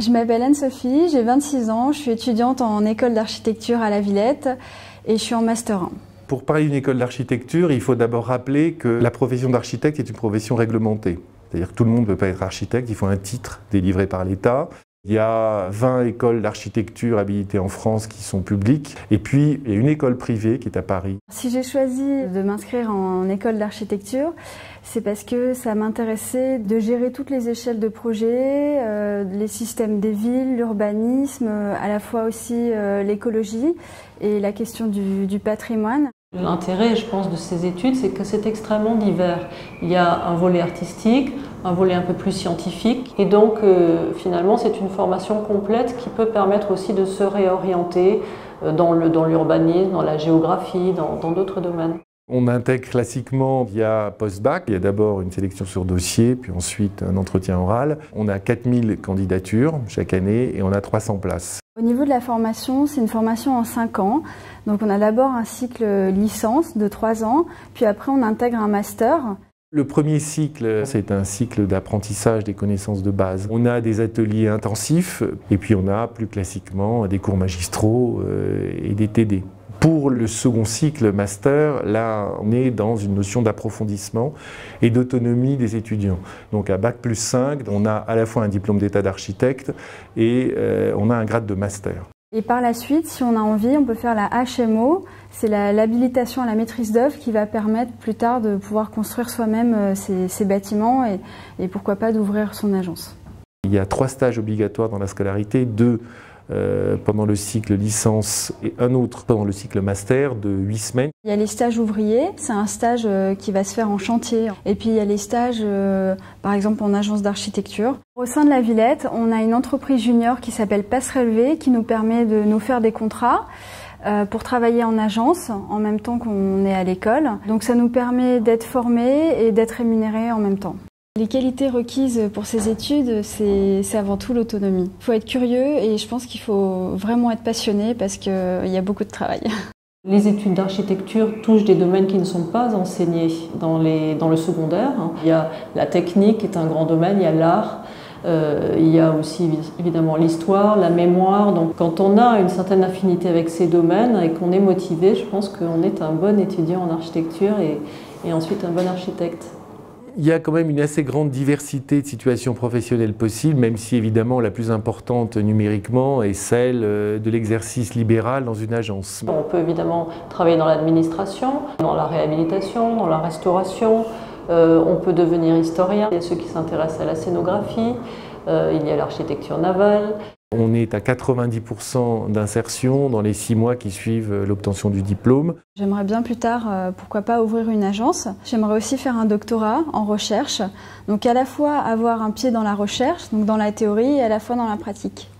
Je m'appelle Anne-Sophie, j'ai 26 ans, je suis étudiante en école d'architecture à la Villette et je suis en Master 1. Pour parler d'une école d'architecture, il faut d'abord rappeler que la profession d'architecte est une profession réglementée. C'est-à-dire que tout le monde ne peut pas être architecte, il faut un titre délivré par l'État. Il y a 20 écoles d'architecture habilitées en France qui sont publiques. Et puis, il y a une école privée qui est à Paris. Si j'ai choisi de m'inscrire en école d'architecture, c'est parce que ça m'intéressait de gérer toutes les échelles de projet, les systèmes des villes, l'urbanisme, à la fois aussi l'écologie et la question du patrimoine. L'intérêt, je pense, de ces études, c'est que c'est extrêmement divers. Il y a un volet artistique, un volet un peu plus scientifique, et donc finalement c'est une formation complète qui peut permettre aussi de se réorienter dans l'urbanisme, dans la géographie, dans d'autres domaines. On intègre classiquement via post-bac. Il y a d'abord une sélection sur dossier, puis ensuite un entretien oral. On a 4000 candidatures chaque année et on a 300 places. Au niveau de la formation, c'est une formation en 5 ans. Donc on a d'abord un cycle licence de 3 ans, puis après on intègre un master. Le premier cycle, c'est un cycle d'apprentissage des connaissances de base. On a des ateliers intensifs et puis on a plus classiquement des cours magistraux et des TD. Pour le second cycle master, là, on est dans une notion d'approfondissement et d'autonomie des étudiants. Donc à Bac plus 5, on a à la fois un diplôme d'état d'architecte et on a un grade de master. Et par la suite, si on a envie, on peut faire la HMO, c'est l'habilitation à la maîtrise d'œuvre qui va permettre plus tard de pouvoir construire soi-même ses bâtiments et pourquoi pas d'ouvrir son agence. Il y a 3 stages obligatoires dans la scolarité, 2 pendant le cycle licence et un autre pendant le cycle master de 8 semaines. Il y a les stages ouvriers, c'est un stage qui va se faire en chantier. Et puis il y a les stages, par exemple en agence d'architecture. Au sein de la Villette, on a une entreprise junior qui s'appelle Passerelle V qui nous permet de nous faire des contrats pour travailler en agence en même temps qu'on est à l'école. Donc ça nous permet d'être formés et d'être rémunérés en même temps. Les qualités requises pour ces études, c'est avant tout l'autonomie. Il faut être curieux et je pense qu'il faut vraiment être passionné parce qu'il y a beaucoup de travail. Les études d'architecture touchent des domaines qui ne sont pas enseignés dans le secondaire. Il y a la technique qui est un grand domaine, il y a l'art, il y a aussi évidemment l'histoire, la mémoire. Donc quand on a une certaine affinité avec ces domaines et qu'on est motivé, je pense qu'on est un bon étudiant en architecture et ensuite un bon architecte. Il y a quand même une assez grande diversité de situations professionnelles possibles, même si évidemment la plus importante numériquement est celle de l'exercice libéral dans une agence. On peut évidemment travailler dans l'administration, dans la réhabilitation, dans la restauration, on peut devenir historien, il y a ceux qui s'intéressent à la scénographie, il y a l'architecture navale. On est à 90% d'insertion dans les 6 mois qui suivent l'obtention du diplôme. J'aimerais bien plus tard, pourquoi pas, ouvrir une agence. J'aimerais aussi faire un doctorat en recherche, donc à la fois avoir un pied dans la recherche, donc dans la théorie, et à la fois dans la pratique.